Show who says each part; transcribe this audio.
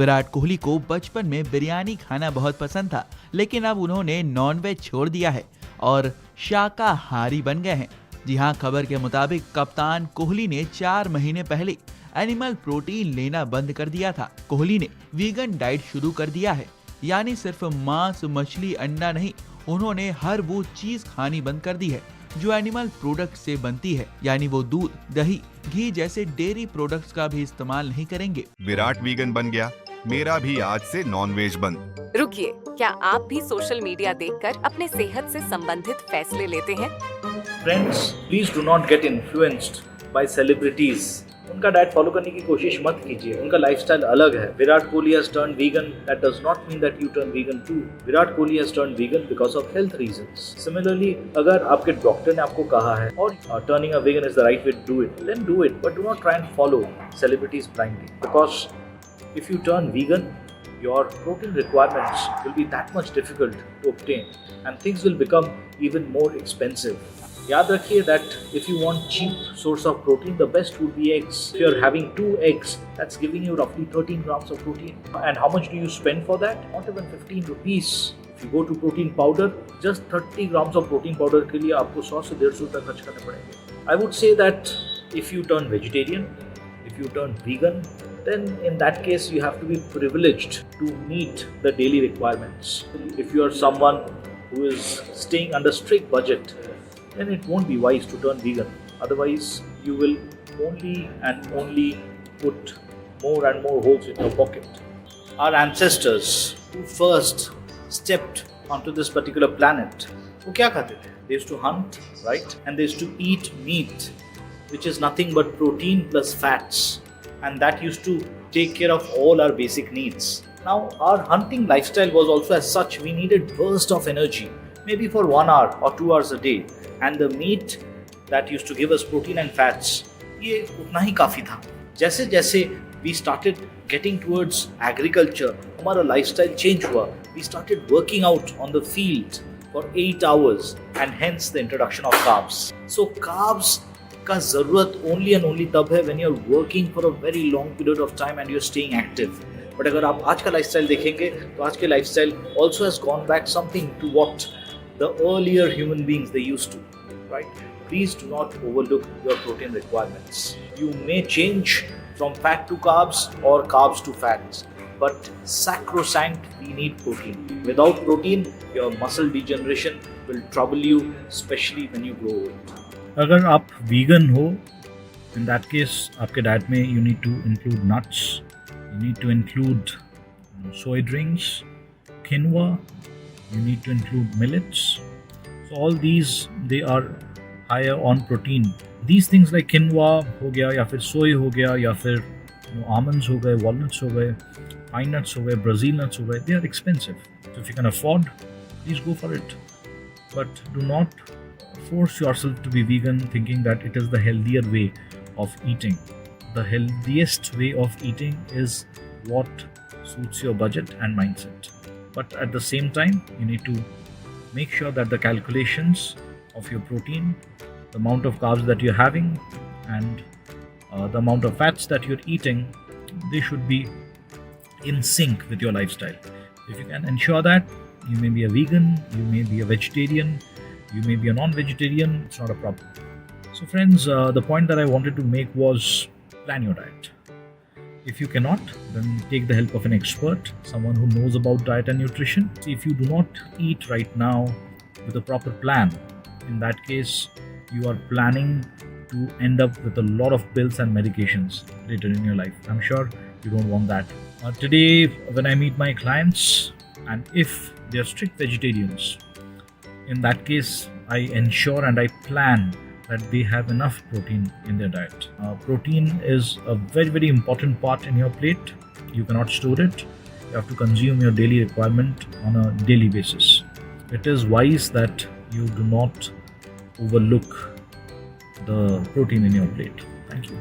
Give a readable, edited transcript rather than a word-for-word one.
Speaker 1: विराट कोहली को बचपन में बिरयानी खाना बहुत पसंद था, लेकिन अब उन्होंने नॉन-वेज छोड़ दिया है और शाकाहारी बन गए हैं। जी हाँ, खबर के मुताबिक कप्तान कोहली ने 4 महीने पहले एनिमल प्रोटीन लेना बंद कर दिया था। कोहली ने वीगन डाइट शुरू कर दिया है, यानी सिर्फ मांस, मछली, अंडा नहीं, उन्होंने हर वो चीज खानी बंद कर दी है जो एनिमल प्रोडक्ट से बनती है, यानी वो दूध, दही, घी जैसे डेयरी प्रोडक्ट्स का भी इस्तेमाल नहीं करेंगे।
Speaker 2: विराट वीगन बन गया, मेरा भी आज से नॉन-वेज बंद।
Speaker 3: रुकिए, क्या आप भी सोशल मीडिया देखकर अपने सेहत से संबंधित फैसले लेते हैं?
Speaker 4: Friends, please do not get influenced by celebrities. उनका डाइट फॉलो करने की कोशिश मत कीजिए, उनका लाइफस्टाइल अलग है। Virat Kohli has turned vegan, that does not mean that you turn vegan too. Virat Kohli has turned vegan because of health reasons. Similarly, अगर आपके डॉक्टर ने आपको कहा है और turning a vegan is the right way to do it, then do it, but do not try and follow celebrities blindly. Because if you turn vegan, your protein requirements will be that much difficult to obtain and things will become even more expensive. याद रखिए that if you want cheap source of protein, the best would be eggs. If you are having 2 eggs, that's giving you roughly 13 grams of protein. And how much do you spend for that? Not even 15 rupees. If you go to protein powder, just 30 grams of protein powder के लिए आपको 100 से 150 रुपए खर्च करने पड़ेंगे. I would say that if you turn vegetarian, if you turn vegan, then in that case you have to be privileged to meet the daily requirements. If you are someone who is staying under strict budget, then it won't be wise to turn vegan. Otherwise, you will only and only put more and more holes in your pocket. Our ancestors who first stepped onto this particular planet, वो क्या खाते थे? They used to hunt, right? And they used to eat meat, which is nothing but protein plus fats. And that used to take care of all our basic needs. Now, our hunting lifestyle was also as such. We needed burst of energy, maybe for 1 hour or 2 hours a day. And the meat that used to give us protein and fats, ये उतना ही काफ़ी था. जैसे जैसे we started getting towards agriculture, हमारा lifestyle change हुआ. We started working out on the field for 8 hours and hence the introduction of carbs. So carbs का ज़रूरत only and only तब है when you're working for a very long period of time and you're staying active. But अगर आप आज का lifestyle देखेंगे तो आज के lifestyle also has gone back something to what the earlier human beings they used to, right? Please do not overlook your protein requirements. You may change from fat to carbs or carbs to fats, but sacrosanct, we need protein. Without protein, your muscle degeneration will trouble you, especially when you grow old.
Speaker 5: अगर आप vegan हो, in that case, आपके diet में you need to include nuts, you need to include soy drinks, quinoa, you need to include millets. So all these, they are higher on protein. These things like quinoa हो गया या फिर soy हो गया या फिर almonds हो गए, walnuts हो गए, pine nuts हो गए, Brazil nuts हो गए, they are expensive. So if you can afford, please go for it. But do not force yourself to be vegan thinking that it is the healthier way of eating. The healthiest way of eating is what suits your budget and mindset. But at the same time, you need to make sure that the calculations of your protein, the amount of carbs that you're having, and the amount of fats that you're eating, they should be in sync with your lifestyle. If you can ensure that, you may be a vegan, you may be a vegetarian, you may be a non-vegetarian, it's not a problem. So friends, the point that I wanted to make was plan your diet. If you cannot, then take the help of an expert, someone who knows about diet and nutrition. If you do not eat right now with a proper plan, in that case, you are planning to end up with a lot of pills and medications later in your life. I'm sure you don't want that. Today, when I meet my clients, and if they are strict vegetarians, in that case, I ensure and I plan that they have enough protein in their diet. Protein is a very, very important part in your plate. You cannot store it. You have to consume your daily requirement on a daily basis. It is wise that you do not overlook the protein in your plate. Thank you.